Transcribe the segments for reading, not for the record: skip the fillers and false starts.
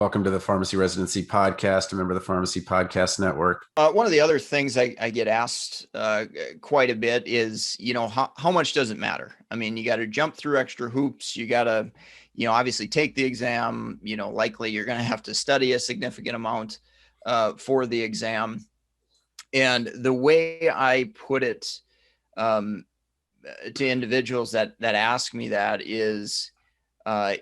Welcome to the Pharmacy Residency Podcast, a member of the Pharmacy Podcast Network. One of the other things I get asked quite a bit is, how much does it matter? I mean, you got to jump through extra hoops. You got to, obviously take the exam. Likely you're going to have to study a significant amount for the exam. And the way I put it um, to individuals that ask me that is, uh,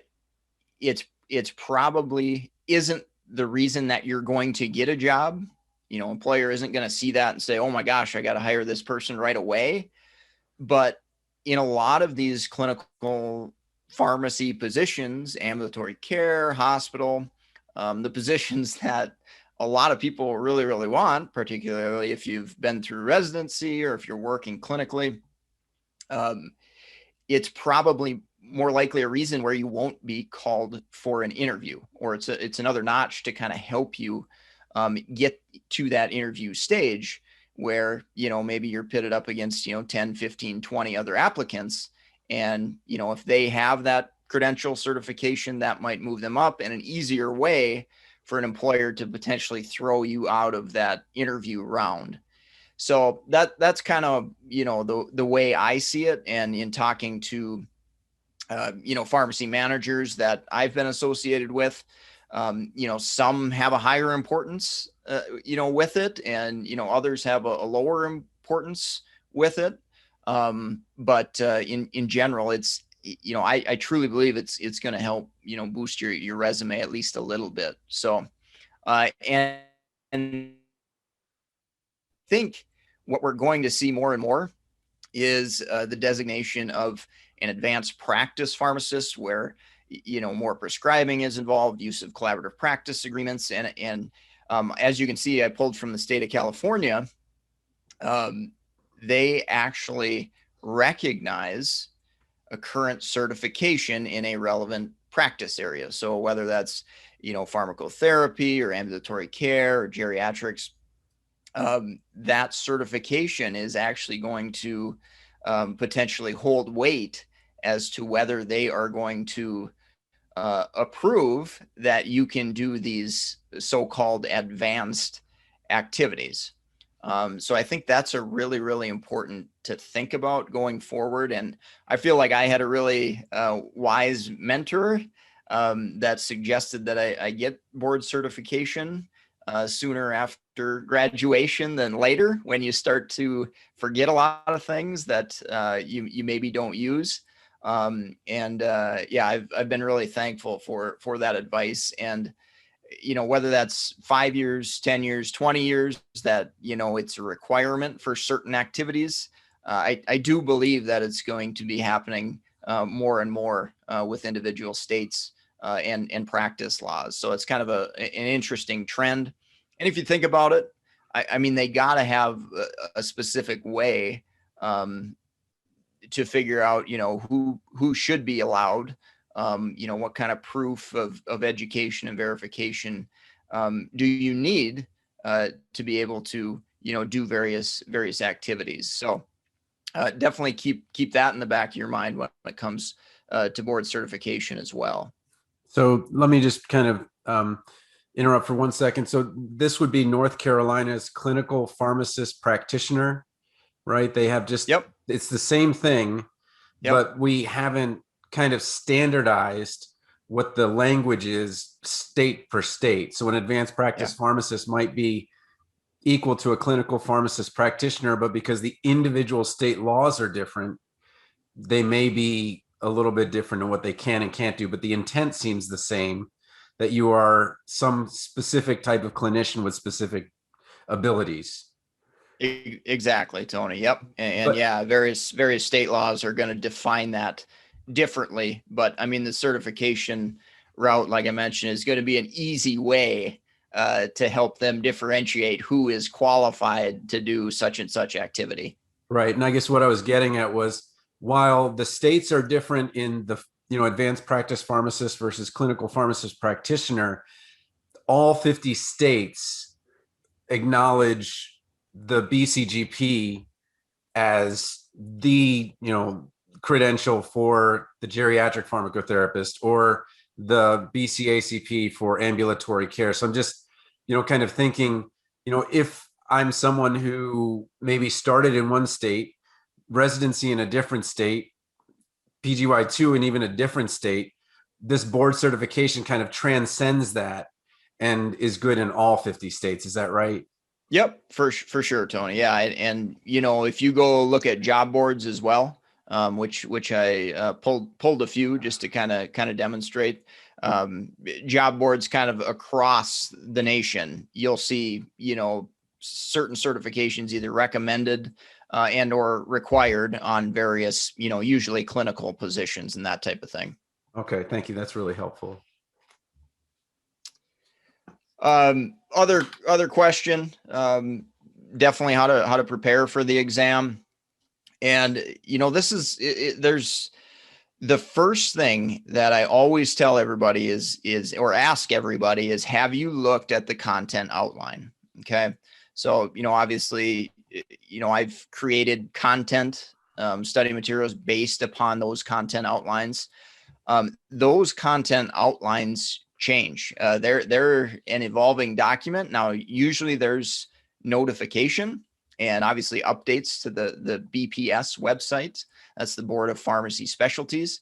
it's probably isn't the reason that you're going to get a job. Employer isn't going to see that and say, oh my gosh, I got to hire this person right away. But in a lot of these clinical pharmacy positions, ambulatory care, hospital, the positions that a lot of people really, really want, particularly if you've been through residency or if you're working clinically, it's probably more likely a reason where you won't be called for an interview, or it's another notch to kind of help you get to that interview stage where, maybe you're pitted up against, 10, 15, 20 other applicants. And, if they have that credential certification, that might move them up, and an easier way for an employer to potentially throw you out of that interview round. So that's kind of, the way I see it. And in talking to, pharmacy managers that I've been associated with, some have a higher importance, with it, and, others have a lower importance with it. But in general, it's, I truly believe it's going to help, boost your resume at least a little bit. So, and think what we're going to see more and more is the designation of an advanced practice pharmacist, where more prescribing is involved, use of collaborative practice agreements, and as you can see, I pulled from the state of California. They actually recognize a current certification in a relevant practice area. So whether that's pharmacotherapy or ambulatory care or geriatrics, that certification is actually going to potentially hold weight as to whether they are going to approve that you can do these so-called advanced activities. So I think that's a really, really important to think about going forward. And I feel like I had a really wise mentor that suggested that I get board certification sooner after graduation than later, when you start to forget a lot of things that you maybe don't use. Yeah, I've been really thankful for that advice. And whether that's 5 years, 10 years, 20 years, that it's a requirement for certain activities, I do believe that it's going to be happening more and more with individual states and practice laws. So it's kind of an interesting trend. And if you think about it, I mean, they got to have a specific way to figure out, who should be allowed, what kind of proof of education and verification do you need to be able to, do various activities. So definitely keep that in the back of your mind when it comes to board certification as well. So let me just kind of interrupt for 1 second. So this would be North Carolina's clinical pharmacist practitioner, right? They have just, Yep. It's the same thing, Yep. but we haven't kind of standardized what the language is state for state. So an advanced practice pharmacist might be equal to a clinical pharmacist practitioner, but because the individual state laws are different, they may be a little bit different in what they can and can't do, but the intent seems the same, that you are some specific type of clinician with specific abilities. Exactly, Tony. Yep. And yeah, various state laws are going to define that differently. But I mean, the certification route, like I mentioned, is going to be an easy way to help them differentiate who is qualified to do such and such activity. Right. And I guess what I was getting at was, while the states are different in the, advanced practice pharmacist versus clinical pharmacist practitioner, all 50 states acknowledge the BCGP as the, credential for the geriatric pharmacotherapist, or the BCACP for ambulatory care. So I'm just, kind of thinking, if I'm someone who maybe started in one state, residency in a different state, PGY2 in even a different state, this board certification kind of transcends that and is good in all 50 states. Is that right? Yep, for sure, Tony. Yeah, and if you go look at job boards as well, which I pulled a few just to kind of demonstrate, job boards kind of across the nation. You'll see certain certifications either recommended and or required on various usually clinical positions and that type of thing. Okay, thank you. That's really helpful. Other question, definitely how to prepare for the exam. And, this is, there's the first thing that I always tell everybody or ask everybody is, have you looked at the content outline? Okay. So, obviously, I've created content, study materials based upon those content outlines. Those content outlines change. They're an evolving document. Now, usually there's notification and obviously updates to the BPS website. That's the Board of Pharmacy Specialties.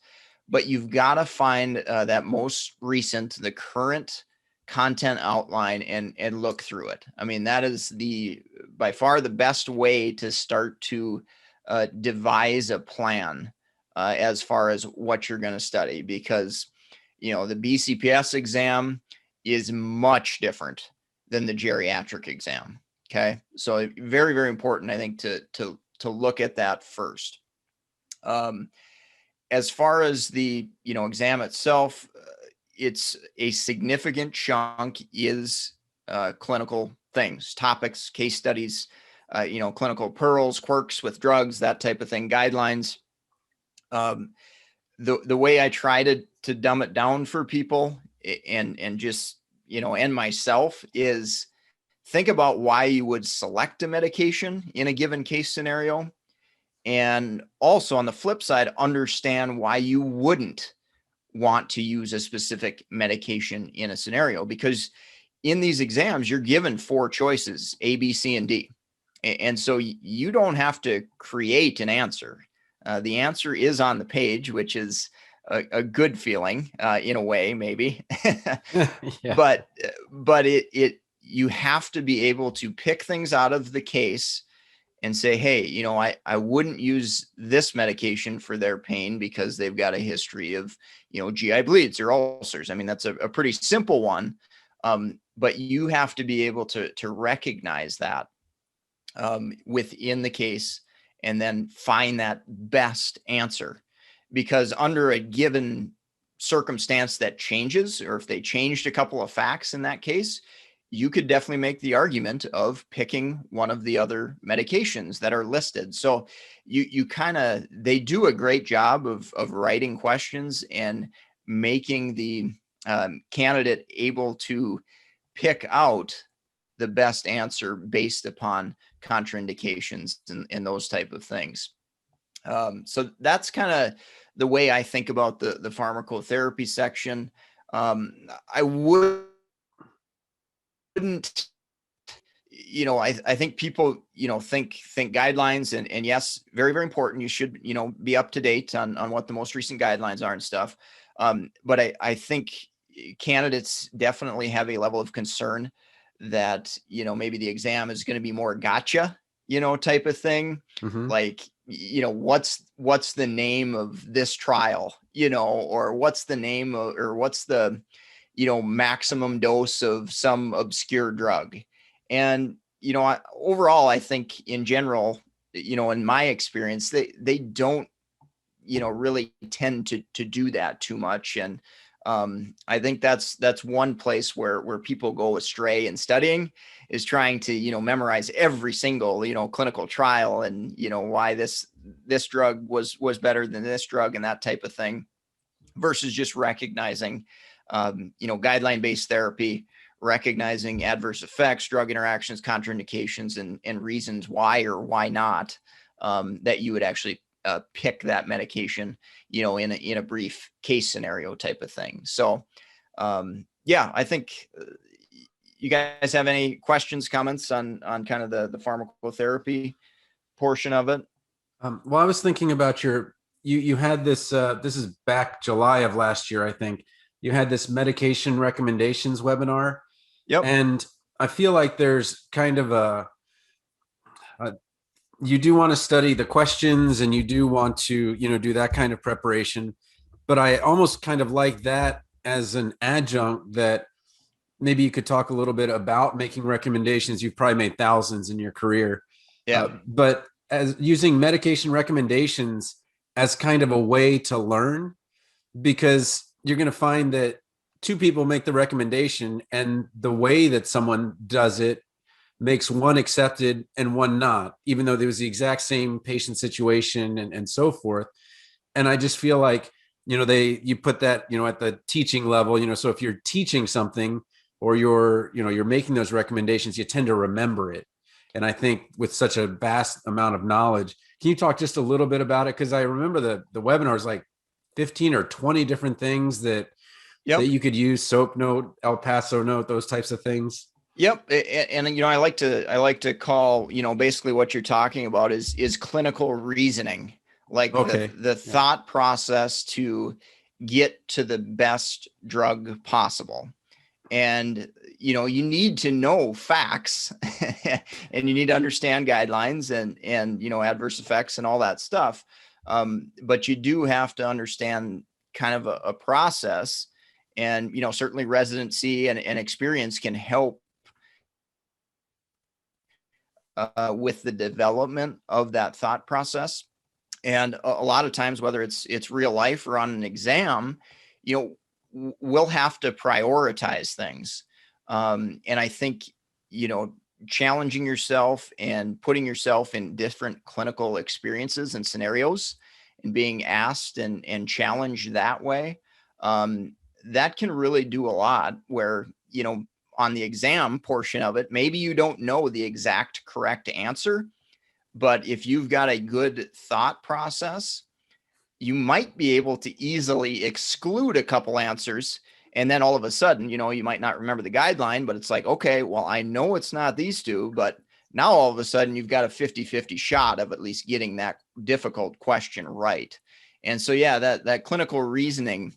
But you've got to find that most recent, the current content outline and look through it. I mean, that is by far the best way to start to devise a plan as far as what you're going to study, because the BCPS exam is much different than the geriatric exam. Okay, so very, very important, I think, to look at that first. As far as the exam itself, it's a significant chunk is clinical things, topics, case studies, clinical pearls, quirks with drugs, that type of thing, guidelines. The way I try to dumb it down for people and just, and myself is think about why you would select a medication in a given case scenario. And also on the flip side, understand why you wouldn't want to use a specific medication in a scenario, because in these exams, you're given 4 choices, A, B, C, and D. And so you don't have to create an answer. The answer is on the page, which is a good feeling in a way, maybe. Yeah. But you have to be able to pick things out of the case and say, hey, I wouldn't use this medication for their pain because they've got a history of, GI bleeds or ulcers. I mean, that's a pretty simple one. But you have to be able to recognize that within the case and then find that best answer, because under a given circumstance that changes, or if they changed a couple of facts in that case, you could definitely make the argument of picking one of the other medications that are listed. So they do a great job of writing questions and making the candidate able to pick out the best answer based upon contraindications and those type of things. So that's kind of the way I think about the pharmacotherapy section. I wouldn't, I think people, think guidelines and yes, very, very important. You should, be up to date on what the most recent guidelines are and stuff. But I think candidates definitely have a level of concern that, maybe the exam is going to be more gotcha, type of thing. Mm-hmm. Like, what's the name of this trial, or what's the name of, or what's the, maximum dose of some obscure drug. And, overall, I think in general, in my experience, they don't, really tend to do that too much. And I think that's one place where people go astray in studying, is trying to, memorize every single, clinical trial and, why this drug was better than this drug and that type of thing, versus just recognizing, guideline-based therapy, recognizing adverse effects, drug interactions, contraindications, and reasons why or why not that you would actually pick that medication, in a brief case scenario type of thing. So Yeah, I think you guys have any questions, comments on kind of the pharmacotherapy portion of it? Well, I was thinking about you had this this is back July of last year, I think. You had this medication recommendations webinar, Yep. and I feel like there's kind of a you do want to study the questions and you do want to, do that kind of preparation, but I almost kind of like that as an adjunct that maybe you could talk a little bit about making recommendations. You've probably made thousands in your career, Yeah. but as using medication recommendations as kind of a way to learn, because you're going to find that two people make the recommendation and the way that someone does it makes one accepted and one not, even though there was the exact same patient situation and so forth. And I just feel like, you put that, at the teaching level, so if you're teaching something or you're making those recommendations, you tend to remember it. And I think with such a vast amount of knowledge, can you talk just a little bit about it? Because I remember the webinars, like 15 or 20 different things that Yep. you could use: SOAP note, El Paso note, those types of things. Yep. And I like to call, basically what you're talking about is clinical reasoning, like Okay. the Yeah. thought process to get to the best drug possible. And you need to know facts and you need to understand guidelines and adverse effects and all that stuff. But you do have to understand kind of a process, and certainly residency and experience can help with the development of that thought process. And a lot of times, whether it's real life or on an exam, we'll have to prioritize things. And I think, challenging yourself and putting yourself in different clinical experiences and scenarios and being asked and challenged that way, that can really do a lot where, on the exam portion of it, maybe you don't know the exact correct answer, but if you've got a good thought process, you might be able to easily exclude a couple answers. And then all of a sudden, you might not remember the guideline, but it's like, okay, well, I know it's not these two, but now all of a sudden you've got a 50-50 shot of at least getting that difficult question right. And so, yeah, that clinical reasoning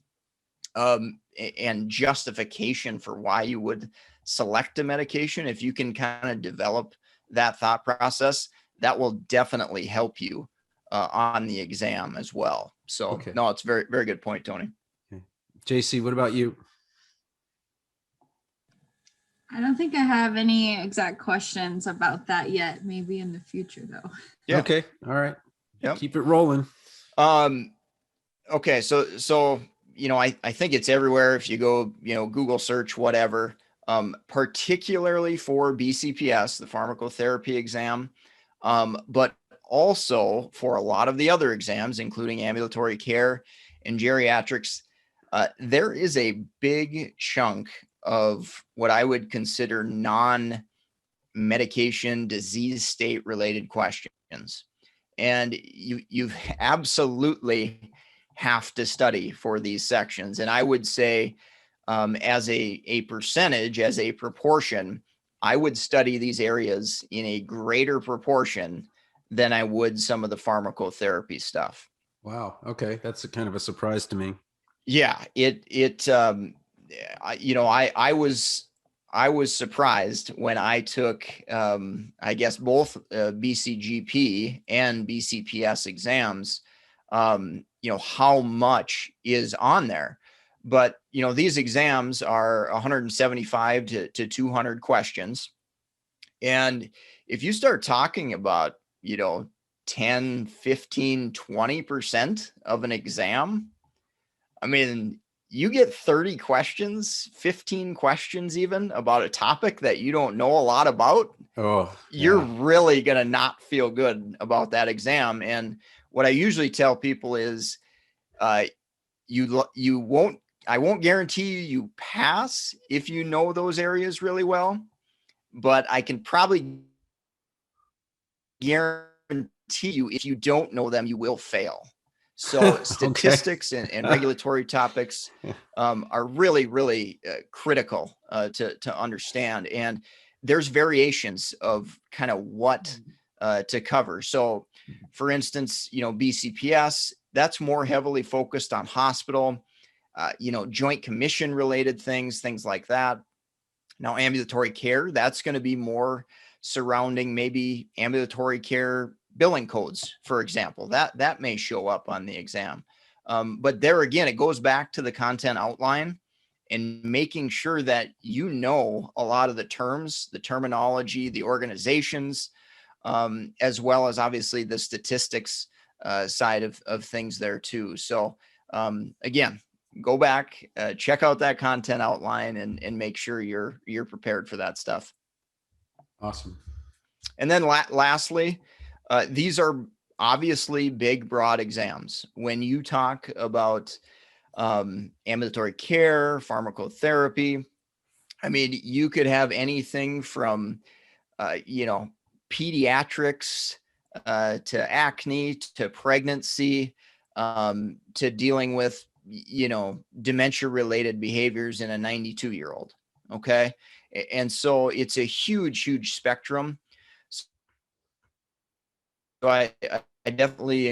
and justification for why you would select a medication, if you can kind of develop that thought process, that will definitely help you on the exam as well. So Okay. no, it's very, very good point, Tony. Okay. JC, what about you? I don't think I have any exact questions about that yet. Maybe in the future, though. Yeah. Okay. All right. Yep. Keep it rolling. Okay. So, I think it's everywhere. If you go, Google search, whatever, particularly for BCPS, the pharmacotherapy exam, but also for a lot of the other exams, including ambulatory care and geriatrics, there is a big chunk of what I would consider non-medication disease state related questions. And you absolutely have to study for these sections. And I would say, as a percentage, as a proportion, I would study these areas in a greater proportion than I would some of the pharmacotherapy stuff. Wow. Okay. That's kind of a surprise to me. Yeah, I was surprised when I took, I guess both BCGP and BCPS exams, how much is on there. But, these exams are 175 to 200 questions. And if you start talking about, 10, 15, 20% of an exam, I mean, you get 30 questions, 15 questions even about a topic that you don't know a lot about. Oh, You're yeah. really going to not feel good about that exam. And what I usually tell people is, you won't, I won't guarantee you pass if you know those areas really well, but I can probably guarantee you if you don't know them, you will fail. So statistics and regulatory topics are really, really critical to understand. And there's variations of kind of what to cover. So for instance, BCPS, that's more heavily focused on hospital, joint commission related things like that. Now, ambulatory care, that's going to be more surrounding maybe ambulatory care billing codes, for example. That may show up on the exam. But there again, it goes back to the content outline and making sure that you know a lot of the terms, the terminology, the organizations, as well as obviously the statistics side of things there too. So again, go back, check out that content outline and make sure you're prepared for that stuff. Awesome. And then lastly, these are obviously big, broad exams. When you talk about ambulatory care, pharmacotherapy, I mean, you could have anything from, pediatrics to acne to pregnancy to dealing with, dementia related behaviors in a 92-year-old. Okay. And so it's a huge, huge spectrum. So I definitely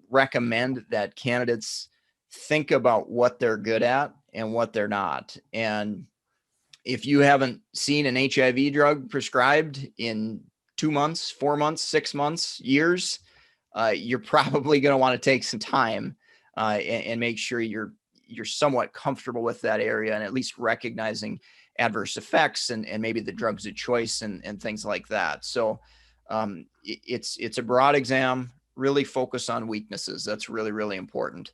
recommend that candidates think about what they're good at and what they're not. And if you haven't seen an HIV drug prescribed in 2 months, 4 months, 6 months, years, you're probably going to want to take some time and make sure you're somewhat comfortable with that area and at least recognizing adverse effects and maybe the drugs of choice and things like that. So it's a broad exam, really focus on weaknesses. That's really, really important.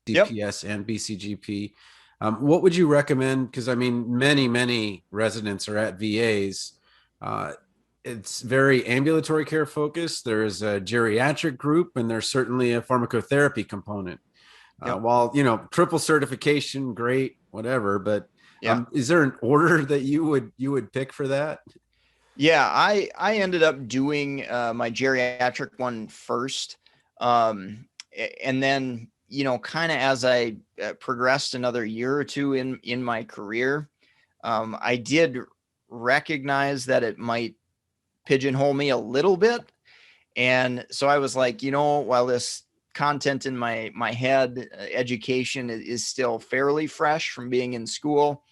CPS and BCGP. What would you recommend? Because I mean, many residents are at VAs. It's very ambulatory care focused. There's a geriatric group, and there's certainly a pharmacotherapy component. While triple certification, great, whatever. But is there an order that you would pick for that? Yeah, I ended up doing my geriatric one first, and then kind of as I progressed another year or two in my career, I did recognize that it might pigeonhole me a little bit, and so I was like, while this content in my head, education is still fairly fresh from being in school.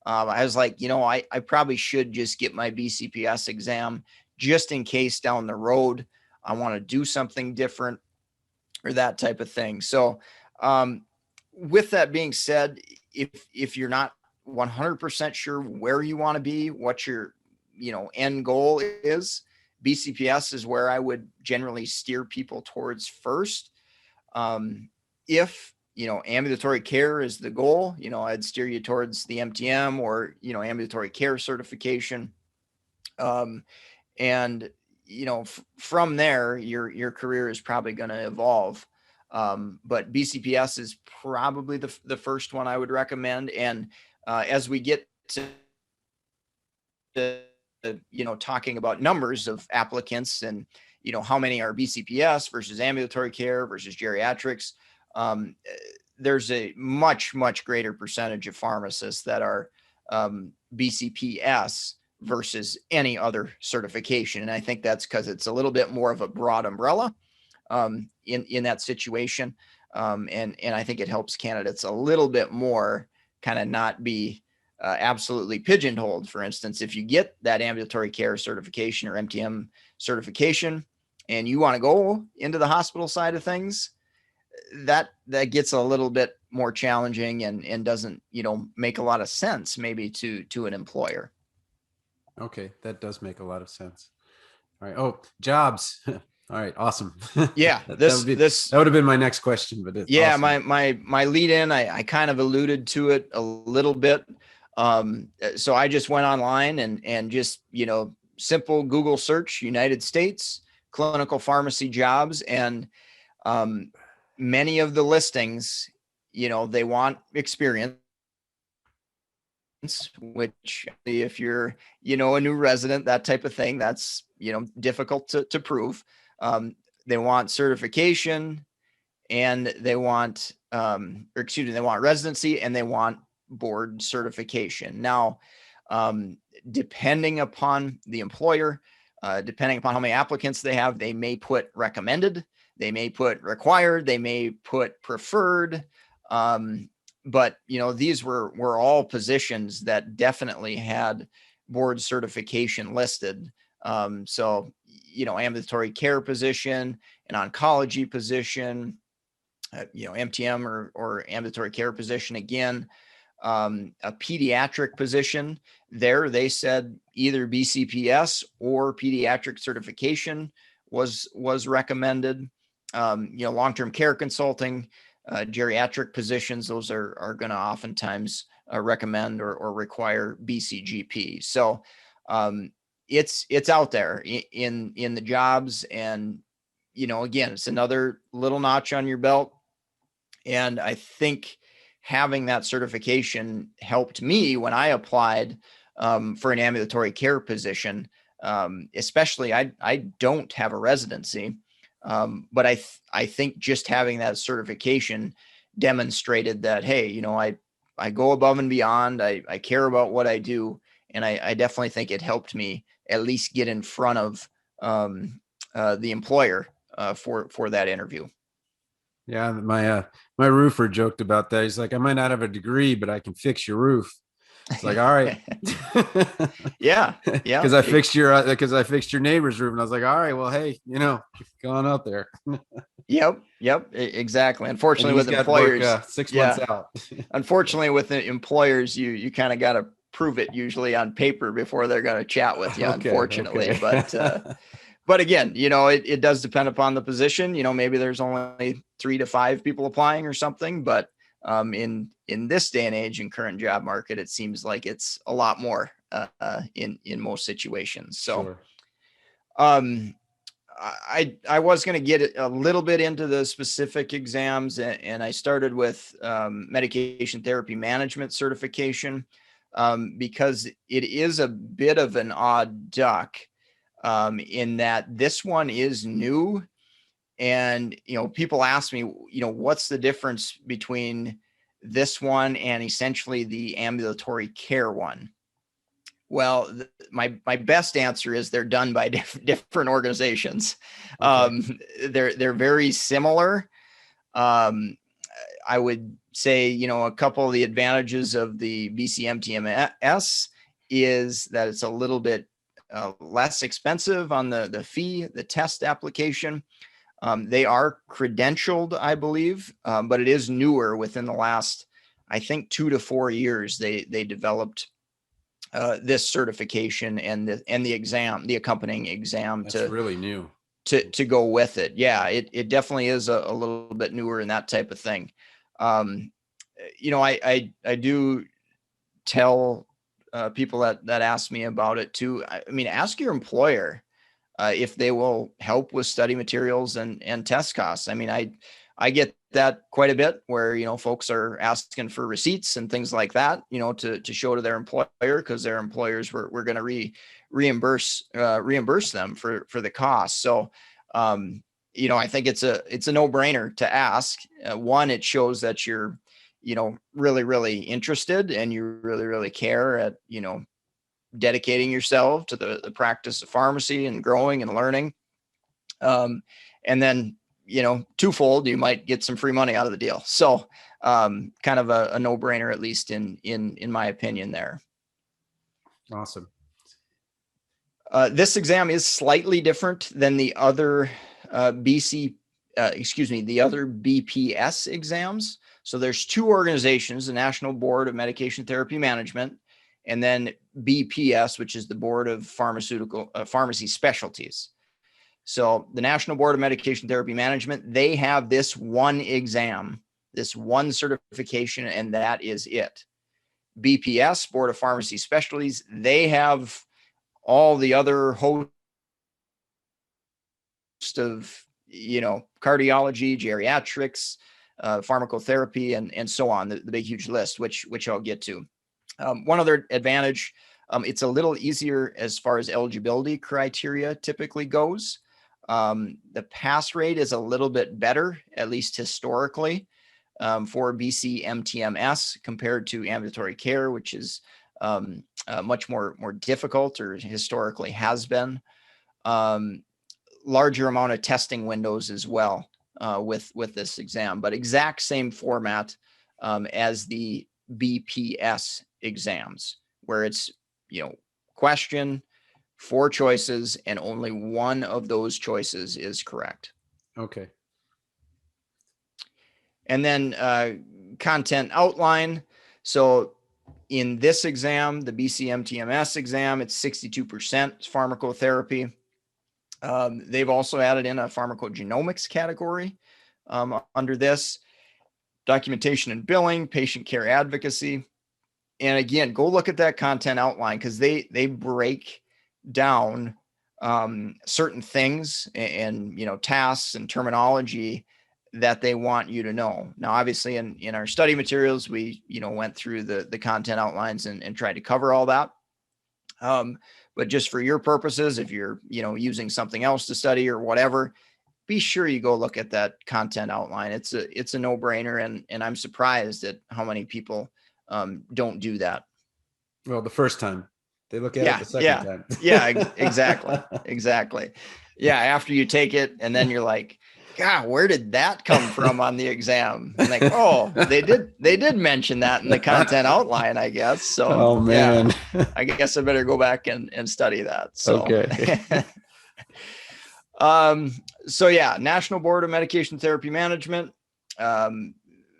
I was like, I probably should just get my BCPS exam just in case down the road I want to do something different or that type of thing. So with that being said, if you're not 100% sure where you want to be, what your end goal is, BCPS is where I would generally steer people towards first. If ambulatory care is the goal, I'd steer you towards the MTM or, ambulatory care certification. And, from there, your career is probably going to evolve. But BCPS is probably the first one I would recommend. And as we get to, talking about numbers of applicants and, how many are BCPS versus ambulatory care versus geriatrics, there's a much, much greater percentage of pharmacists that are BCPS versus any other certification. And I think that's because it's a little bit more of a broad umbrella in that situation. And I think it helps candidates a little bit more kind of not be absolutely pigeonholed. For instance, if you get that ambulatory care certification or MTM certification and you want to go into the hospital side of things, that gets a little bit more challenging and doesn't, make a lot of sense maybe to an employer. Okay. That does make a lot of sense. All right. Oh, jobs. All right. Awesome. Yeah. that would have been my next question, but yeah, awesome. my lead in, I kind of alluded to it a little bit. So I just went online and just, simple Google search, United States clinical pharmacy jobs. And, many of the listings, they want experience, which if you're, a new resident, that type of thing, that's, difficult to prove. They want certification, and they want, they want residency, and they want board certification. Now, depending upon the employer, depending upon how many applicants they have, they may put recommended, they may put required, they may put preferred. But these were all positions that definitely had board certification listed. So, ambulatory care position, an oncology position, MTM or ambulatory care position again, a pediatric position. There, they said either BCPS or pediatric certification was recommended. Long-term care consulting, geriatric positions, those are going to oftentimes recommend or require BCGP. So it's out there in the jobs, and again, it's another little notch on your belt. And I think having that certification helped me when I applied for an ambulatory care position. Especially, I don't have a residency, but I think just having that certification demonstrated that, hey, I go above and beyond. I care about what I do, and I definitely think it helped me at least get in front of the employer for that interview. Yeah, my roofer joked about that. He's like, I might not have a degree, but I can fix your roof. It's like, all right. Yeah. Because I fixed your neighbor's roof, and I was like, all right, well, hey, go on out there. Yep, exactly. Unfortunately, with employers, work, 6 months out. Unfortunately, with the employers, you kind of got to prove it usually on paper before they're going to chat with you. Okay, unfortunately, okay. But again, it does depend upon the position. Maybe there's only 3 to 5 people applying or something, but in this day and age, in current job market, it seems like it's a lot more in most situations. So, sure. I was going to get a little bit into the specific exams, and I started with medication therapy management certification because it is a bit of an odd duck. In that this one is new, and people ask me, what's the difference between this one and essentially the ambulatory care one? Well, my best answer is they're done by different organizations. Okay. They're very similar. I would say, a couple of the advantages of the BCMTMS is that it's a little bit less expensive on the fee, the test application. They are credentialed, I believe, but it is newer. Within the last, I think, 2 to 4 years, they developed this certification and the exam, the accompanying exam. That's really new to go with it. Yeah, it definitely is a little bit newer and that type of thing. I do tell people that ask me about it too. I mean, ask your employer if they will help with study materials and test costs. I mean, I get that quite a bit where, folks are asking for receipts and things like that, to show to their employer, because their employers were going to reimburse them for the cost. So, I think it's a no-brainer to ask. One, it shows that you're, really, really interested, and you really, really care at, dedicating yourself to the practice of pharmacy and growing and learning. And then, twofold, you might get some free money out of the deal. So kind of a no-brainer, at least in my opinion there. Awesome. This exam is slightly different than the other the other BPS exams. So there's 2 organizations, the National Board of Medication Therapy Management, and then BPS, which is the Board of Pharmacy Specialties. So the National Board of Medication Therapy Management, they have this one exam, this one certification, and that is it. BPS, Board of Pharmacy Specialties, they have all the other host of, cardiology, geriatrics, pharmacotherapy, and so on, the big, huge list, which I'll get to. One other advantage, it's a little easier as far as eligibility criteria typically goes. The pass rate is a little bit better, at least historically, for BC MTMS compared to ambulatory care, which is much more difficult, or historically has been. Larger amount of testing windows as well with this exam, but exact same format as the BPS exams, where it's, question, 4 choices, and only one of those choices is correct. Okay. And then content outline. So in this exam, the BCMTMS exam, it's 62% pharmacotherapy. They've also added in a pharmacogenomics category under this. Documentation and billing, patient care advocacy. And again, go look at that content outline, because they break down certain things and tasks and terminology that they want you to know. Now, obviously in our study materials, we went through the content outlines and tried to cover all that. But just for your purposes, if you're using something else to study or whatever, be sure you go look at that content outline. It's a no-brainer, and I'm surprised at how many people don't do that. Well, the first time they look at it, the second time. Exactly. Yeah, after you take it, and then you're like, God, where did that come from on the exam? And like, oh, they did mention that in the content outline, I guess. So, oh man, yeah, I guess I better go back and study that. So, okay. So yeah, National Board of Medication Therapy Management.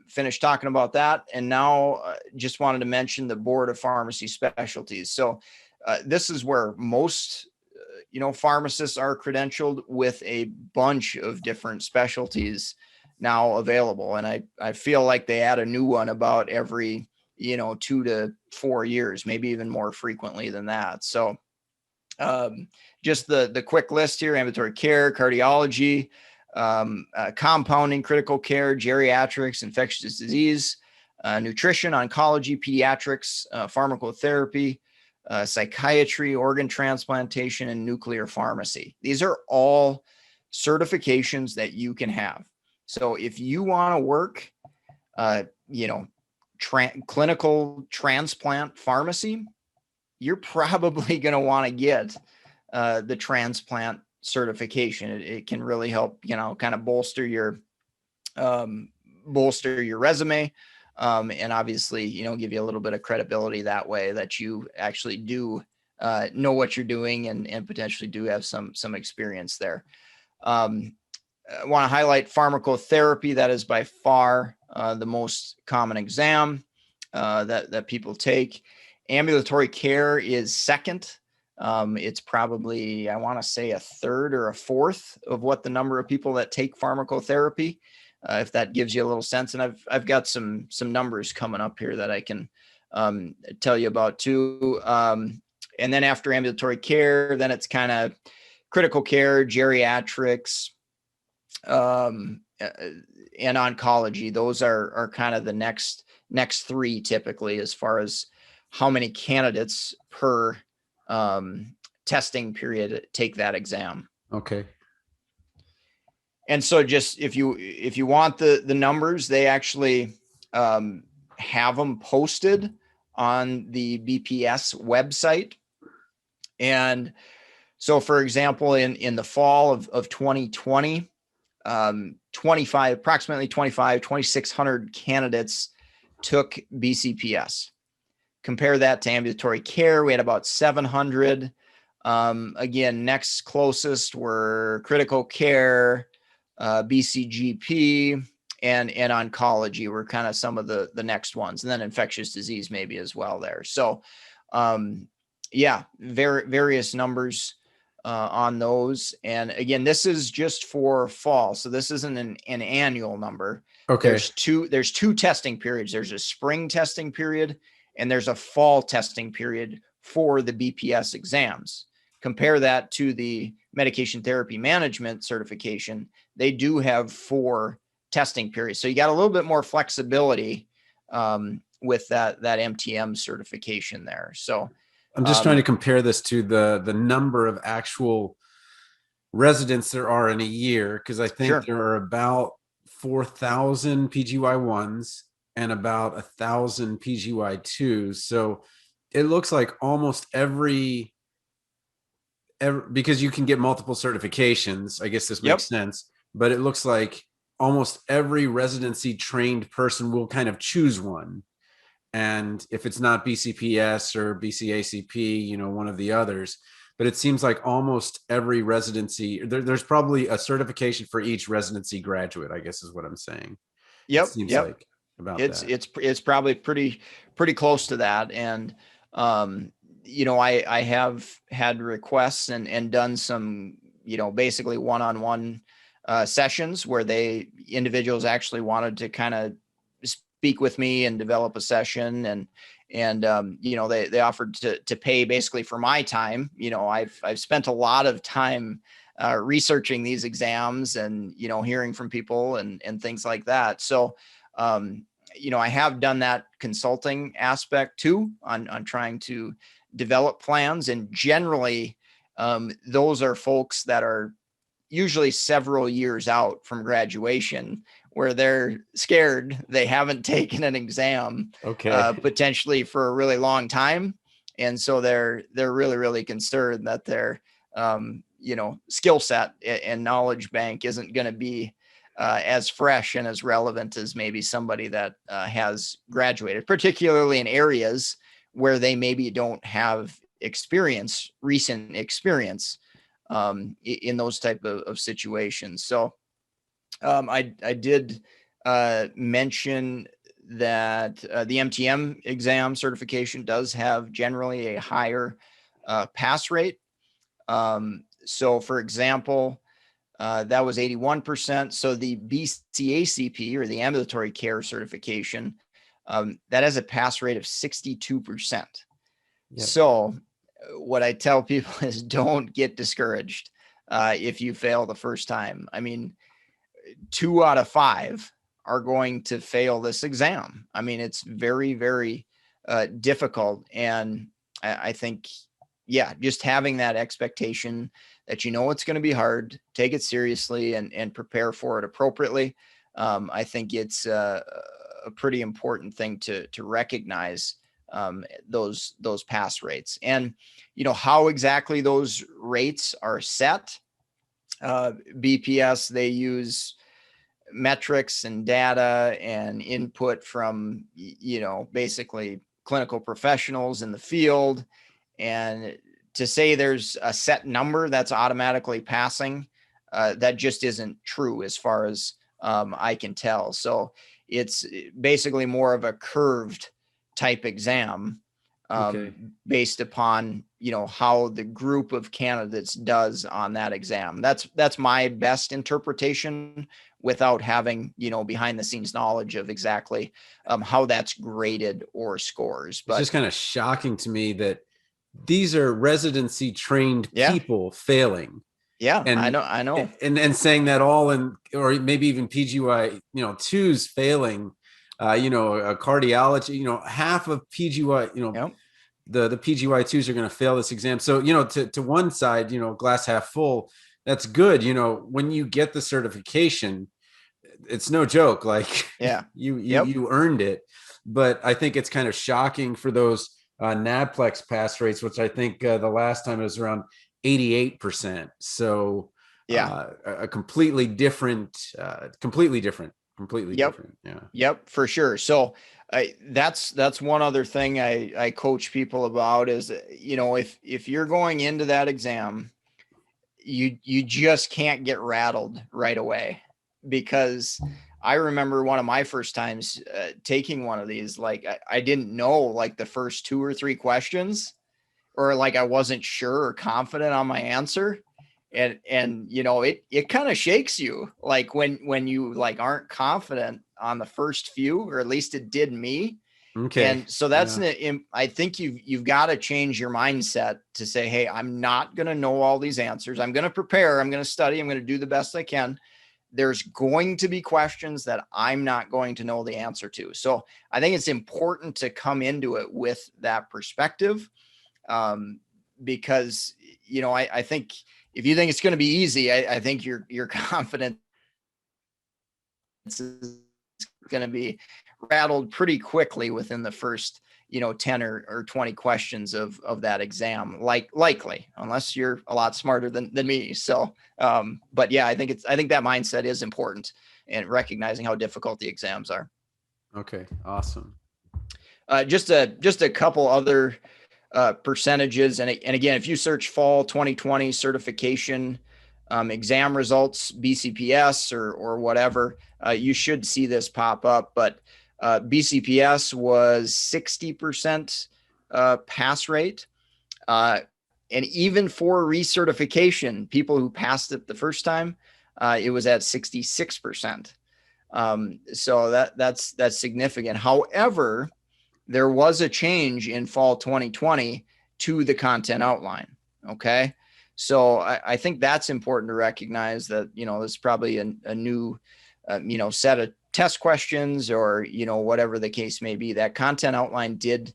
Finished talking about that, and now just wanted to mention the Board of Pharmacy Specialties. So this is where most pharmacists are credentialed, with a bunch of different specialties now available. And I feel like they add a new one about every 2 to 4 years, maybe even more frequently than that. So just the quick list here: ambulatory care, cardiology, compounding, critical care, geriatrics, infectious disease, nutrition, oncology, pediatrics, pharmacotherapy, psychiatry, organ transplantation, and nuclear pharmacy. These are all certifications that you can have. So if you want to work, clinical transplant pharmacy, you're probably going to want to get the transplant certification. It can really help, kind of bolster your resume. And obviously, give you a little bit of credibility that way, that you actually do know what you're doing and potentially do have some experience there. I want to highlight pharmacotherapy. That is by far the most common exam that people take. Ambulatory care is second. It's probably, I want to say, a third or a fourth of what the number of people that take pharmacotherapy, if that gives you a little sense. And I've got some numbers coming up here that I can tell you about too. And then after ambulatory care, then it's kind of critical care, geriatrics, and oncology. Those are kind of the next 3 typically, as far as how many candidates per testing period take that exam. Okay. And so just if you want the numbers, they actually have them posted on the BPS website. And so, for example, in the fall of 2020, approximately 2,600 candidates took BCPS. Compare that to ambulatory care, we had about 700. Again, next closest were critical care, BCGP, and oncology were kind of some of the next ones, and then infectious disease maybe as well there. So, various numbers on those. And again, this is just for fall, so this isn't an annual number. Okay. There's two testing periods. There's a spring testing period, and there's a fall testing period for the BPS exams. Compare that to the medication therapy management certification. They do have 4 testing periods. So you got a little bit more flexibility with that MTM certification there. So I'm just trying to compare this to the number of actual residents there are in a year, because I think Sure. there are about 4,000 PGY1s and about 1,000 PGY2s. So it looks like almost every, because you can get multiple certifications. I guess this makes Yep. sense, but it looks like almost every residency trained person will kind of choose one. And if it's not BCPS or BCACP, one of the others. But it seems like almost every residency, there's probably a certification for each residency graduate, I guess is what I'm saying. It Yep. seems Yep. like about It's that. it's it's probably pretty close to that. And um, I have had requests and done some, basically one-on-one sessions where individuals actually wanted to kind of speak with me and develop a session. And they offered to pay basically for my time. I've spent a lot of time researching these exams and hearing from people and things like that. So I have done that consulting aspect too on trying to develop plans. And generally, those are folks that are usually several years out from graduation, where they're scared they haven't taken an exam Okay. potentially for a really long time. And so they're really, really concerned that their skill set and knowledge bank isn't going to be as fresh and as relevant as maybe somebody that has graduated, particularly in areas where they maybe don't have recent experience in those type of situations. So I did mention that the MTM exam certification does have generally a higher pass rate. So for example, that was 81%. So the BCACP, or the ambulatory care certification, that has a pass rate of 62%. Yep. So what I tell people is don't get discouraged if you fail the first time. I mean, 2 out of 5 are going to fail this exam. I mean, it's very, very difficult. And I think, yeah, just having that expectation that it's going to be hard, take it seriously and prepare for it appropriately. I think it's a pretty important thing to recognize those pass rates. And how exactly those rates are set. BPS, they use metrics and data and input from basically clinical professionals in the field. And to say there's a set number that's automatically passing, that just isn't true as far as I can tell. So it's basically more of a curved type exam Okay. based upon how the group of candidates does on that exam. That's my best interpretation, without having behind the scenes knowledge of exactly how that's graded or scores. It's But just kind of shocking to me that these are residency trained yeah, people failing. yeah, I And know. and saying that all in, or maybe even PGY, twos failing, a cardiology, half of PGY, Yep. the PGY twos are going to fail this exam. So, to one side, glass half full, that's good. When you get the certification, it's no joke. Like Yeah. you Yep. you earned it. But I think it's kind of shocking for those NABPLEX pass rates, which I think the last time it was around 88%. So Yeah. a completely different, completely Yep. different. Yeah. Yep, for sure. So that's one other thing I coach people about is, if you're going into that exam, you just can't get rattled right away. Because I remember one of my first times taking one of these, like I didn't know like the first 2 or 3 questions, or like I wasn't sure or confident on my answer. And it kind of shakes you, like when you like aren't confident on the first few, or at least it did me. Okay. And so Yeah. I think you've got to change your mindset to say, hey, I'm not going to know all these answers. I'm going to prepare, I'm going to study, I'm going to do the best I can. There's going to be questions that I'm not going to know the answer to. So I think it's important to come into it with that perspective, because I think if you think it's going to be easy, I think your confidence is going to be rattled pretty quickly within the first, 10 or 20 questions of that exam, likely, unless you're a lot smarter than me. So, but yeah, I think that mindset is important, and recognizing how difficult the exams are. Okay, awesome. Just a couple other percentages. And again, if you search fall 2020 certification exam results, BCPS or whatever, you should see this pop up. But BCPS was 60% pass rate. And even for recertification, people who passed it the first time, it was at 66%. So that's significant. However, there was a change in fall 2020 to the content outline. Okay. So I think that's important to recognize that, there's probably a new, set of test questions or, whatever the case may be. That content outline did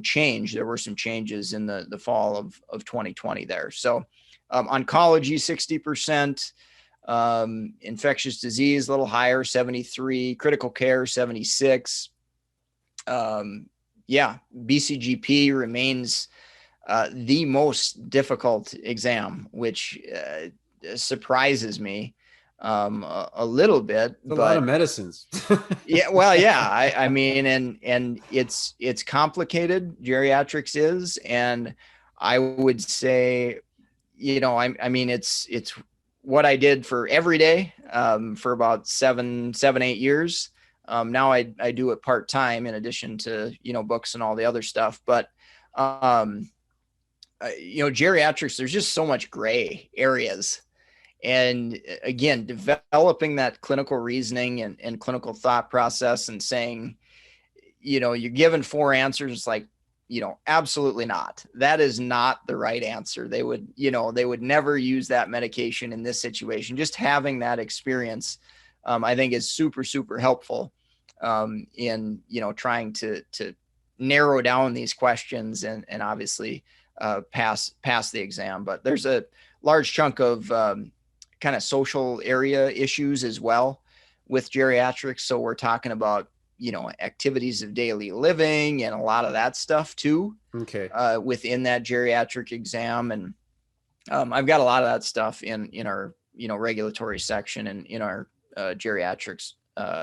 change. There were some changes in the fall of 2020 there. So oncology, 60%, infectious disease, a little higher, 73, critical care, 76. BCGP remains the most difficult exam, which surprises me a little bit. A lot of medicines. Yeah, well, yeah. I mean, and it's complicated. Geriatrics is, and I would say, I mean, it's what I did for every day for about 8 years. Now I do it part-time in addition to, books and all the other stuff. But, geriatrics, there's just so much gray areas. And again, developing that clinical reasoning and clinical thought process and saying, you're given 4 answers. It's like, absolutely not. That is not the right answer. They would never use that medication in this situation. Just having that experience, I think is super, super helpful in, trying to narrow down these questions and obviously pass the exam. But there's a large chunk of kind of social area issues as well with geriatrics. So we're talking about, activities of daily living and a lot of that stuff too. Okay. Within that geriatric exam. And I've got a lot of that stuff in our, regulatory section and in our geriatrics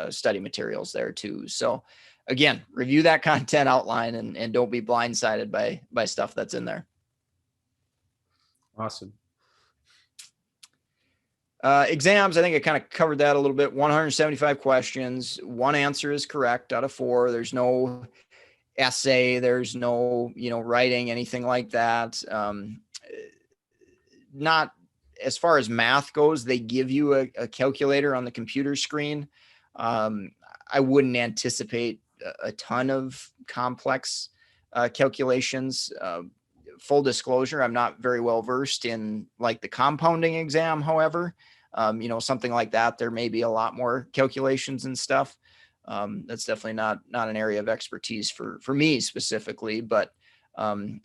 study materials there too. So again, review that content outline and don't be blindsided by stuff that's in there. Awesome. Exams, I think I kind of covered that a little bit. 175 questions. 1 answer is correct out of 4. There's no essay. There's no, writing, anything like that. Not as far as math goes, they give you a calculator on the computer screen. I wouldn't anticipate a ton of complex calculations. Full disclosure, I'm not very well versed in like the compounding exam. However, something like that, there may be a lot more calculations and stuff. That's definitely not an area of expertise for me specifically, but on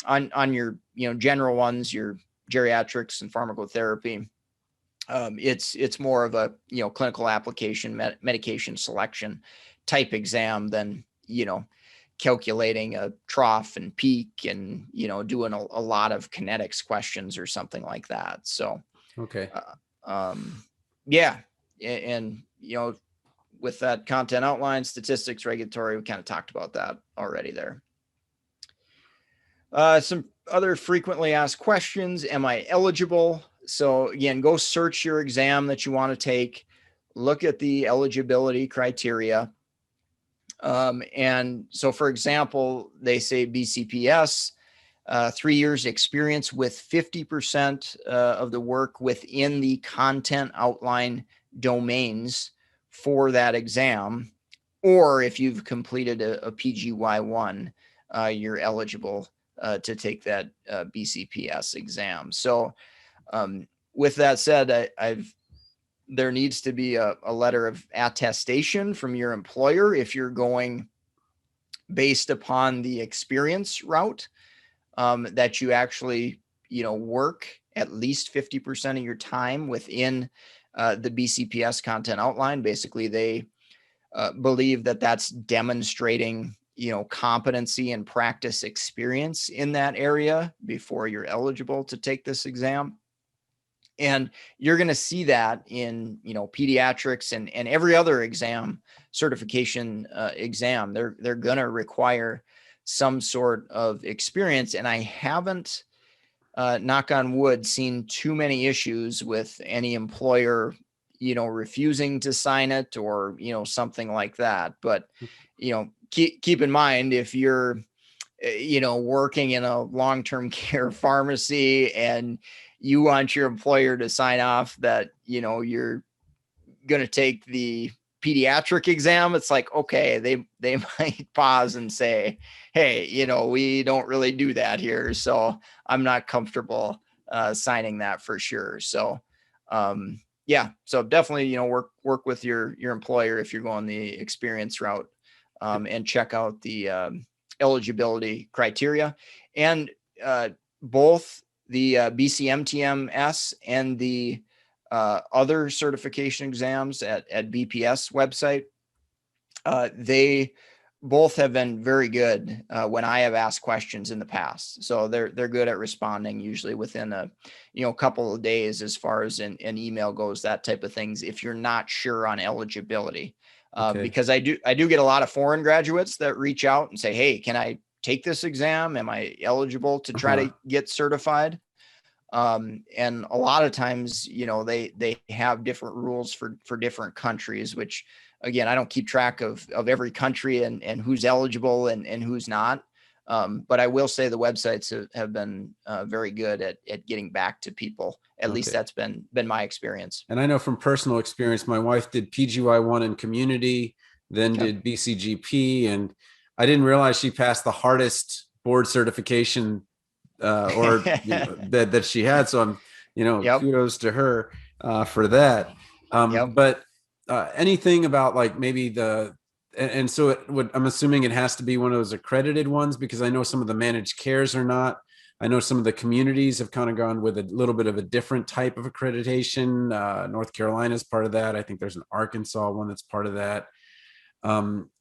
your, general ones, your geriatrics and pharmacotherapy, it's more of a, clinical application, medication selection type exam than, calculating a trough and peak and, doing a lot of kinetics questions or something like that. So, okay. Yeah. And, with that content outline, statistics, regulatory, we kind of talked about that already there. Some other frequently asked questions. Am I eligible? So again, go search your exam that you want to take, look at the eligibility criteria. And so, for example, they say BCPS, 3 years experience with 50% of the work within the content outline domains for that exam. Or if you've completed a PGY1, you're eligible to take that BCPS exam. So with that said, there needs to be a letter of attestation from your employer if you're going based upon the experience route, that you actually, work at least 50% of your time within the BCPS content outline. Basically, they believe that that's demonstrating, competency and practice experience in that area before you're eligible to take this exam. And you're going to see that in, pediatrics and every other certification exam. They're going to require some sort of experience. And I haven't, knock on wood, seen too many issues with any employer, refusing to sign it or, something like that. But, keep in mind, if you're, working in a long-term care pharmacy and you want your employer to sign off that, you're going to take the pediatric exam, it's like, okay, they might pause and say, hey, we don't really do that here. So I'm not comfortable signing that for sure. So, so definitely, work with your employer if you're going the experience route, and check out the eligibility criteria. And both the BCMTMS and the other certification exams at BPS website, they both have been very good when I have asked questions in the past. So they're good at responding usually within a couple of days as far as an email goes, that type of things, if you're not sure on eligibility. Because I do get a lot of foreign graduates that reach out and say, hey, can I take this exam? Am I eligible to try to get certified? And a lot of times, they have different rules for different countries, which again, I don't keep track of every country and who's eligible and who's not. But I will say the websites have been very good at getting back to people. At least that's been my experience. And I know from personal experience, my wife did PGY1 in community, then did BCGP, and I didn't realize she passed the hardest board certification that she had. So I'm, kudos to her for that. But anything about like maybe and so I'm assuming it has to be one of those accredited ones, because I know some of the managed cares are not. I know some of the communities have kind of gone with a little bit of a different type of accreditation. North Carolina is part of that. I think there's an Arkansas one that's part of that.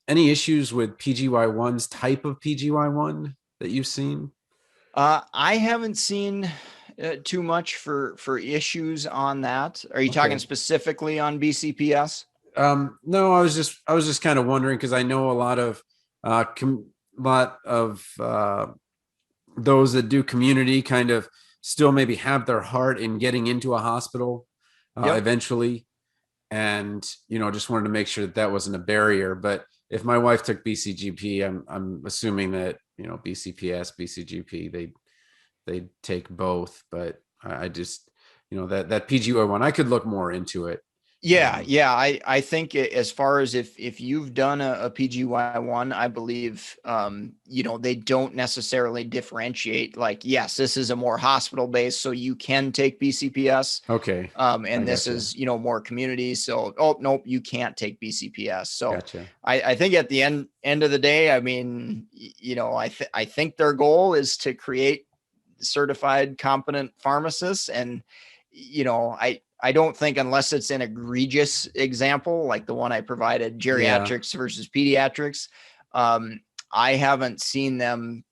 Any issues with PGY1's type of PGY1 that you've seen? I haven't seen too much for issues on that. Are you talking specifically on BCPS? No, I was just kind of wondering, because I know a lot of those that do community kind of still maybe have their heart in getting into a hospital eventually, and just wanted to make sure that wasn't a barrier. But if my wife took BCGP, I'm assuming that BCPS, BCGP, they take both. But I just that PGY1, I could look more into it. Yeah. I think as far as if you've done a PGY1, I believe, they don't necessarily differentiate like, yes, this is a more hospital based, so you can take BCPS. Okay. And this is, more community. So, oh, nope, you can't take BCPS. So I think at the end of the day, I mean, I think their goal is to create certified competent pharmacists. And, I don't think, unless it's an egregious example, like the one I provided, geriatrics versus pediatrics, I haven't seen them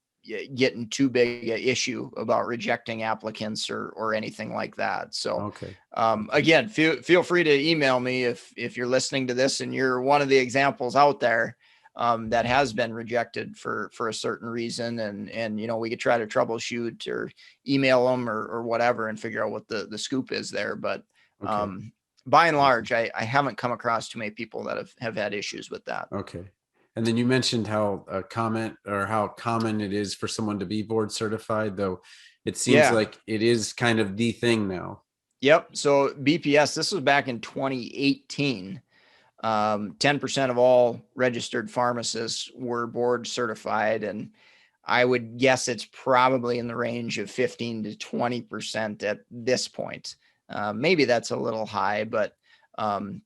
getting too big an issue about rejecting applicants or anything like that. So, again, feel free to email me if you're listening to this and you're one of the examples out there that has been rejected for a certain reason, and we could try to troubleshoot or email them or whatever and figure out what the scoop is there. But by and large, I haven't come across too many people that have had issues with that. Okay. And then you mentioned how common it is for someone to be board certified, though it seems like it is kind of the thing now. Yep. So BPS, this was back in 2018. 10% of all registered pharmacists were board certified. And I would guess it's probably in the range of 15 to 20% at this point. Maybe that's a little high, but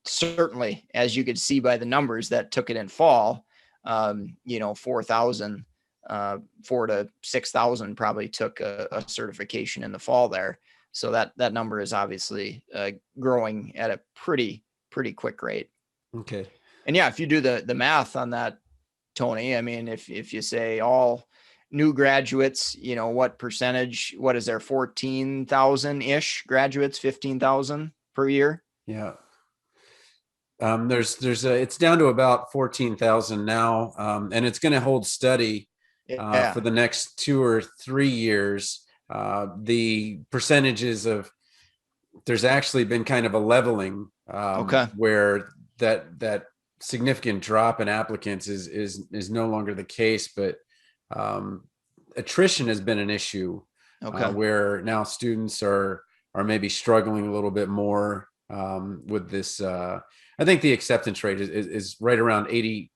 certainly, as you could see by the numbers that took it in fall, 4,000, 4 to 6,000 probably took a certification in the fall there. So that number is obviously growing at a pretty quick rate. Okay. And yeah, if you do the math on that, Tony, I mean, if you say all new graduates, what percentage, what is there, 14,000 ish graduates, 15,000 per year? Yeah. It's down to about 14,000 now. And it's going to hold steady for the next 2 or 3 years. The percentages there's actually been kind of a leveling where that significant drop in applicants is no longer the case, but attrition has been an issue where now students are maybe struggling a little bit more with this. I think the acceptance rate is right around 83%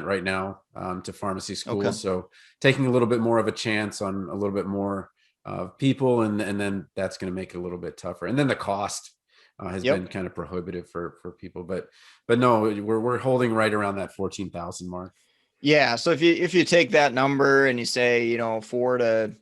right now to pharmacy schools. So taking a little bit more of a chance on a little bit more people, and then that's going to make it a little bit tougher. And then the cost has been kind of prohibitive for people, but no, we're holding right around that 14,000 mark. Yeah. So if you take that number and you say, I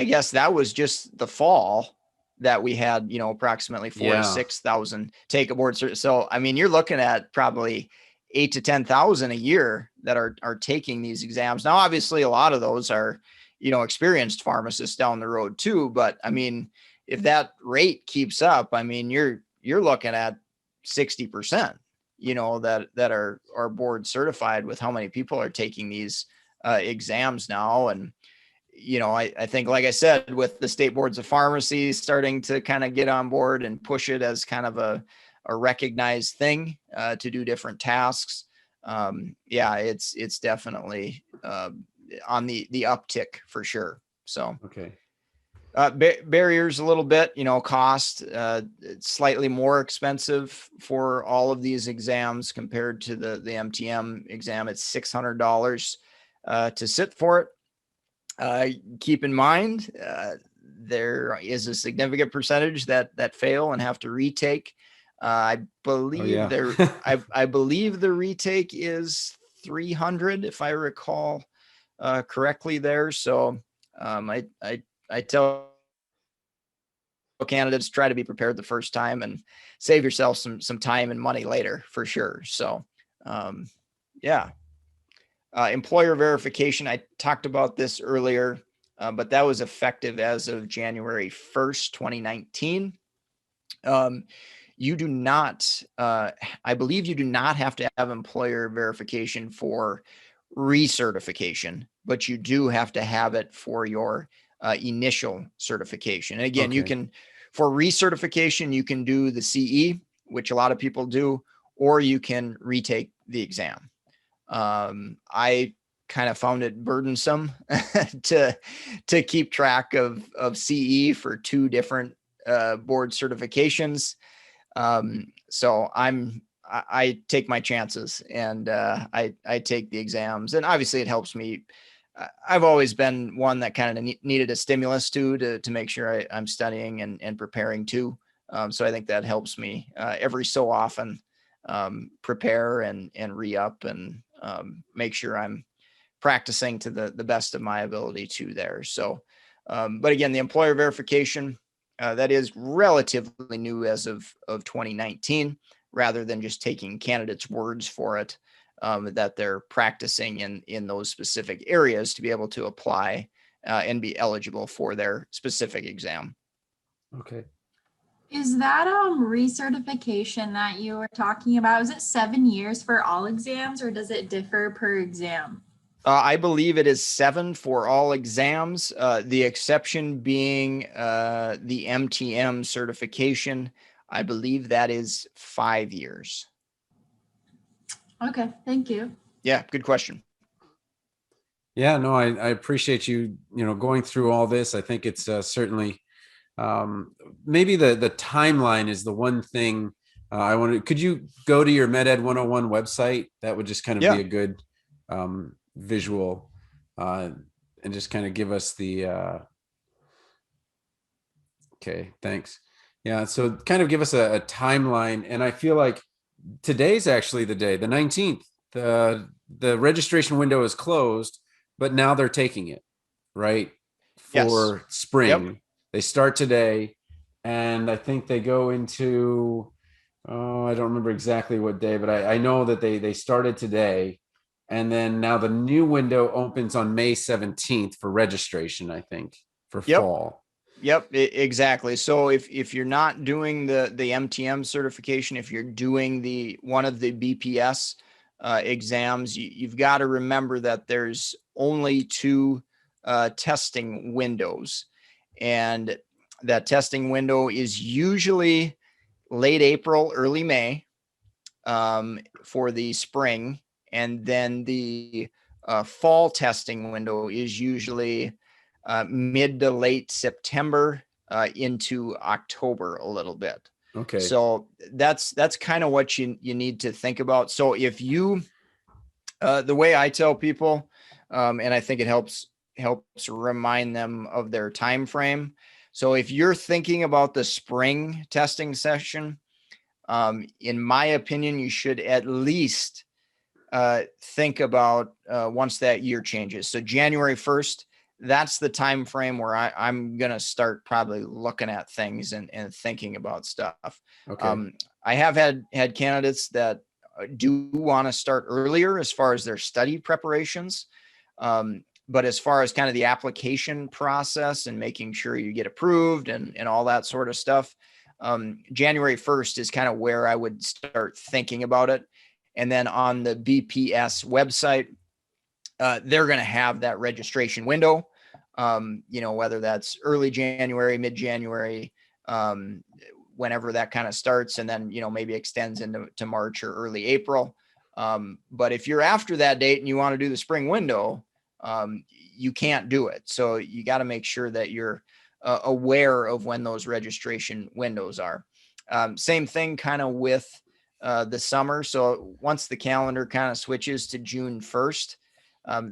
guess that was just the fall that we had, approximately 4,000 to 6,000 take a board. So, I mean, you're looking at probably 8,000 to 10,000 a year that are taking these exams. Now, obviously a lot of those are, experienced pharmacists down the road too. But I mean, if that rate keeps up, I mean, you're looking at 60%, that are board certified with how many people are taking these exams now. And, I think, like I said, with the state boards of pharmacy starting to kind of get on board and push it as kind of a recognized thing to do different tasks. It's definitely on the uptick for sure. So, okay. Barriers a little bit, cost, it's slightly more expensive for all of these exams compared to the MTM exam. It's $600 to sit for it. Keep in mind, there is a significant percentage that fail and have to retake. I believe I believe the retake is 300, if I recall correctly there. So I tell candidates, try to be prepared the first time and save yourself some time and money later for sure. So, employer verification. I talked about this earlier, but that was effective as of January 1st, 2019. You do not, I believe you do not have to have employer verification for recertification, but you do have to have it for your initial certification. And again, you can, for recertification, you can do the CE, which a lot of people do, or you can retake the exam. I kind of found it burdensome to keep track of CE for 2 different board certifications. So I take my chances and I take the exams, and obviously it helps me. I've always been one that kind of needed a stimulus to make sure I'm studying and preparing too. So I think that helps me every so often prepare and re-up and make sure I'm practicing to the best of my ability too there. So, but again, the employer verification, that is relatively new as of 2019, rather than just taking candidates' words for it, that they're practicing in those specific areas to be able to apply and be eligible for their specific exam. Okay. Is that recertification that you were talking about, is it 7 years for all exams, or does it differ per exam? I believe it is 7 for all exams. The exception being the MTM certification. I believe that is 5 years. Okay, thank you. Yeah, good question. Yeah, no, I appreciate you, going through all this. I think it's certainly maybe the timeline is the one thing I wanted. Could you go to your MedEd 101 website? That would just kind of be a good visual and just kind of give us the okay, thanks. Yeah, so kind of give us a timeline. And I feel like today's actually the day, the 19th. The registration window is closed, but now they're taking it, right? For spring. They start today, and I think they go into, oh, I don't remember exactly what day, but I know that they started today. And then now the new window opens on May 17th for registration, I think, for Yep. fall. Yep, exactly. So if you're not doing the MTM certification, if you're doing the one of the BPS exams, you've got to remember that there's only two testing windows, and that testing window is usually late April, early May for the spring, and then the fall testing window is usually mid to late September into October a little bit. Okay. So that's kind of what you need to think about. So if you, the way I tell people, and I think it helps remind them of their time frame. So if you're thinking about the spring testing session, in my opinion, you should at least think about once that year changes. So January 1st, that's the time frame where I'm going to start probably looking at things and thinking about stuff. Okay. I have had candidates that do want to start earlier as far as their study preparations. But as far as kind of the application process and making sure you get approved and all that sort of stuff, January 1st is kind of where I would start thinking about it. And then on the BPS website, they're going to have that registration window, whether that's early January, mid January, whenever that kind of starts, and then, maybe extends into March or early April. But if you're after that date and you want to do the spring window, you can't do it. So you got to make sure that you're aware of when those registration windows are. Same thing kind of with the summer. So once the calendar kind of switches to June 1st,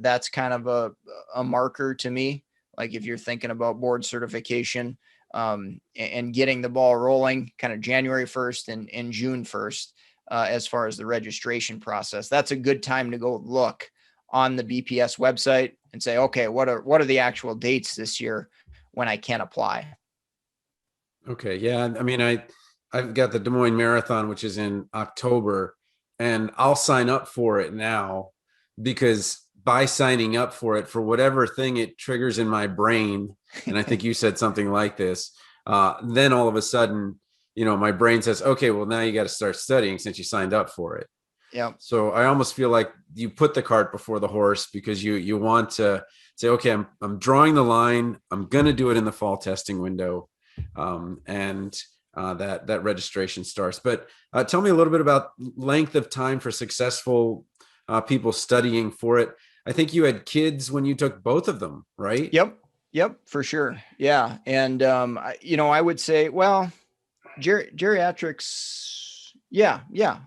that's kind of a marker to me. Like if you're thinking about board certification and getting the ball rolling kind of January 1st and June 1st, as far as the registration process, that's a good time to go look on the BPS website and say, okay, what are the actual dates this year when I can apply? Okay. Yeah. I mean, I've got the Des Moines Marathon, which is in October, and I'll sign up for it now because by signing up for it, for whatever thing it triggers in my brain, and I think you said something like this, then all of a sudden, my brain says, okay, well, now you got to start studying since you signed up for it. Yeah. So I almost feel like you put the cart before the horse because you want to say, okay, I'm drawing the line. I'm going to do it in the fall testing window. And that registration starts. But tell me a little bit about length of time for successful people studying for it. I think you had kids when you took both of them, right? Yep, for sure. Yeah. And, I would say, well, geriatrics. Yeah.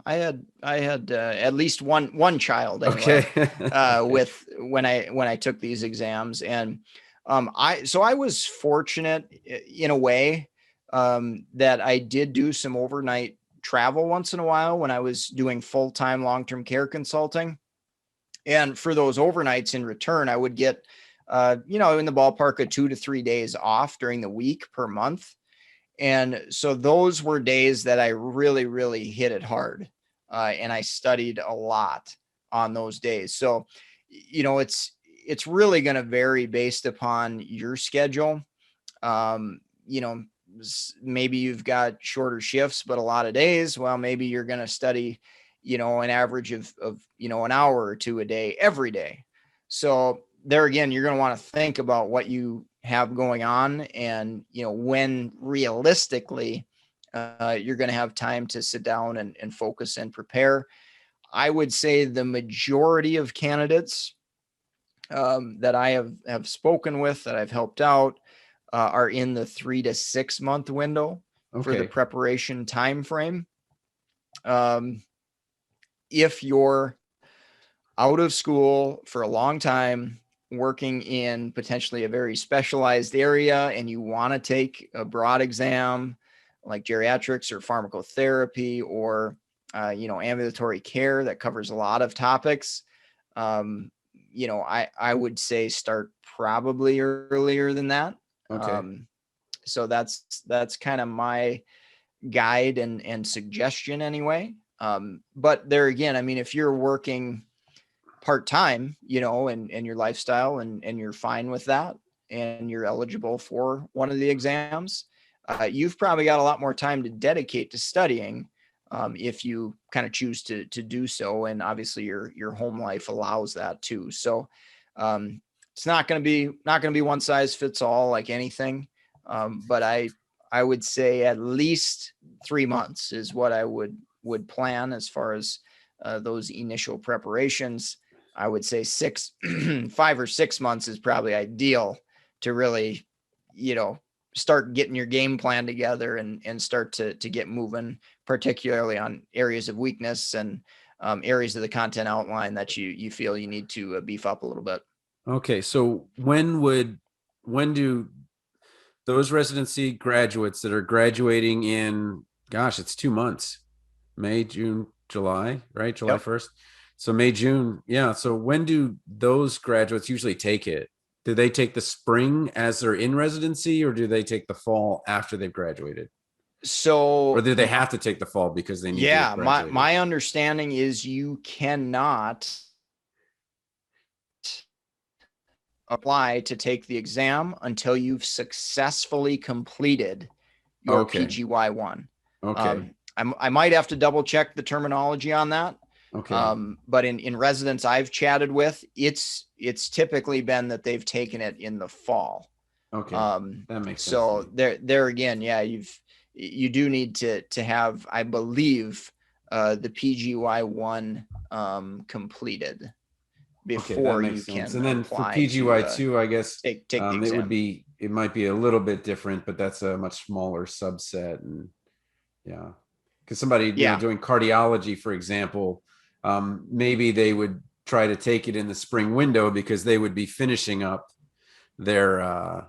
I had at least one child anyway, Okay. with when I took these exams. And, I was fortunate in a way, that I did do some overnight travel once in a while when I was doing full-time long-term care consulting. And for those overnights in return, I would get, in the ballpark of 2 to 3 days off during the week per month. And so those were days that I really, really hit it hard. And I studied a lot on those days. So, it's really going to vary based upon your schedule. Um, you know, maybe you've got shorter shifts, but a lot of days. Well, maybe you're going to study, an average of, an hour or two a day, every day. So there again, you're going to want to think about what you have going on and, when realistically, you're going to have time to sit down and focus and prepare. I would say the majority of candidates that I have spoken with, that I've helped out, are in the 3 to 6 month window for the Okay. preparation time frame. If you're out of school for a long time, working in potentially a very specialized area, and you want to take a broad exam like geriatrics or pharmacotherapy or ambulatory care that covers a lot of topics, I would say start probably earlier than that. Okay. So that's kind of my guide and suggestion anyway. But there again, I mean, if you're working part-time, and your lifestyle and you're fine with that and you're eligible for one of the exams, you've probably got a lot more time to dedicate to studying, if you kind of choose to do so. And obviously your home life allows that too. So it's not going to be one size fits all like anything. But I would say at least 3 months is what I would plan as far as those initial preparations. I would say 5 or 6 months is probably ideal to really, start getting your game plan together and start to get moving, particularly on areas of weakness and areas of the content outline that you feel you need to beef up a little bit. Okay. So when do those residency graduates that are graduating in, gosh, it's 2 months, May, June, July, right? July Yep. 1st. So May, June. Yeah. So when do those graduates usually take it? Do they take the spring as they're in residency, or do they take the fall after they've graduated? So, Or do they have to take the fall because they need to yeah, have graduated? my understanding is you cannot apply to take the exam until you've successfully completed your Okay. PGY1. Okay. I might have to double check the terminology on that. Okay. But in residents I've chatted with, it's typically been that they've taken it in the fall. Okay. That makes sense. So there again, yeah, you do need to have, I believe, the PGY1 completed before you can And then for apply PGY2, I guess take the exam. it might be a little bit different, but that's a much smaller subset. And yeah, because somebody doing cardiology, for example, maybe they would try to take it in the spring window because they would be finishing up their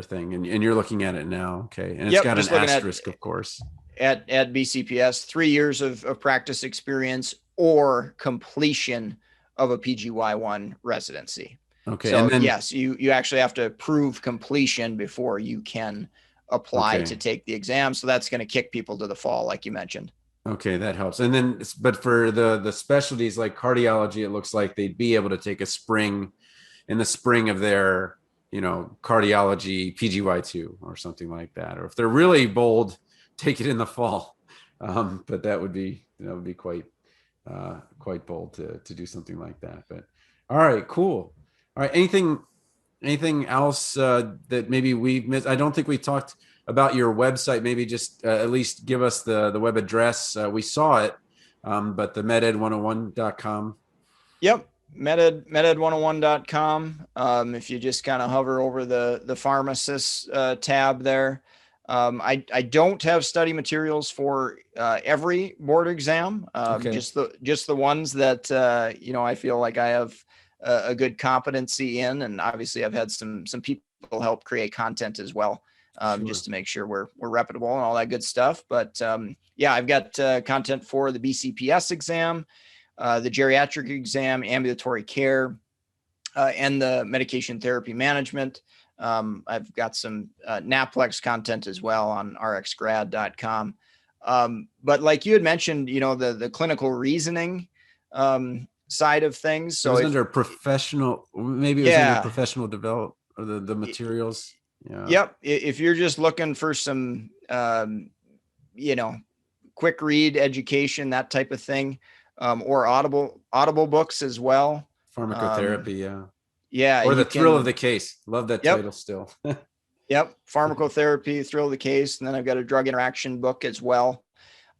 thing. And you're looking at it now. Okay. And it's got an asterisk, of course. At BCPS, 3 years of practice experience or completion of a PGY1 residency. Okay. So and then, yes, you actually have to prove completion before you can apply to take the exam. So that's going to kick people to the fall, like you mentioned. Okay, that helps. And then, but for the specialties like cardiology, it looks like they'd be able to take in the spring of their, cardiology PGY2 or something like that. Or if they're really bold, take it in the fall. But that would be quite bold to do something like that. But all right, cool. All right, anything else that maybe we missed? I don't think we talked about your website. Maybe just at least give us the web address. We saw it, but the meded101.com. Yep. meded101.com. If you just kind of hover over the pharmacist tab there. I don't have study materials for every board exam. Okay. Just the ones that I feel like I have a good competency in, and obviously I've had some people help create content as well, just to make sure we're reputable and all that good stuff. But I've got content for the BCPS exam, the geriatric exam, ambulatory care, and the medication therapy management. I've got some Naplex content as well on rxgrad.com. But like you had mentioned, the clinical reasoning side of things. So it was under professional, maybe it was under professional development, or the materials. Yeah. Yep. If you're just looking for some, quick read education, that type of thing, or audible books as well. Pharmacotherapy. Yeah. Or the thrill of the case. Love that title still. Yep. Pharmacotherapy, thrill of the case. And then I've got a drug interaction book as well.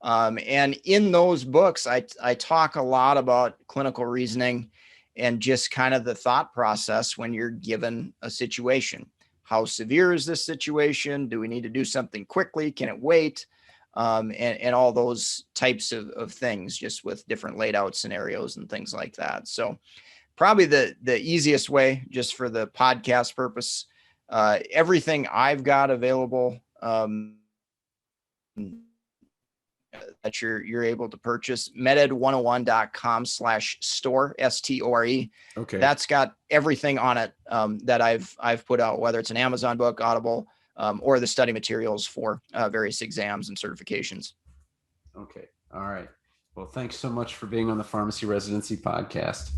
And in those books, I talk a lot about clinical reasoning and just kind of the thought process when you're given a situation. How severe is this situation? Do we need to do something quickly? Can it wait? And all those types of things, just with different laid out scenarios and things like that. So probably the easiest way, just for the podcast purpose, everything I've got available that you're able to purchase. meded101.com/store, STORE. Okay. That's got everything on it that I've put out, whether it's an Amazon book, Audible, or the study materials for various exams and certifications. Okay. All right. Well, thanks so much for being on the Pharmacy Residency Podcast.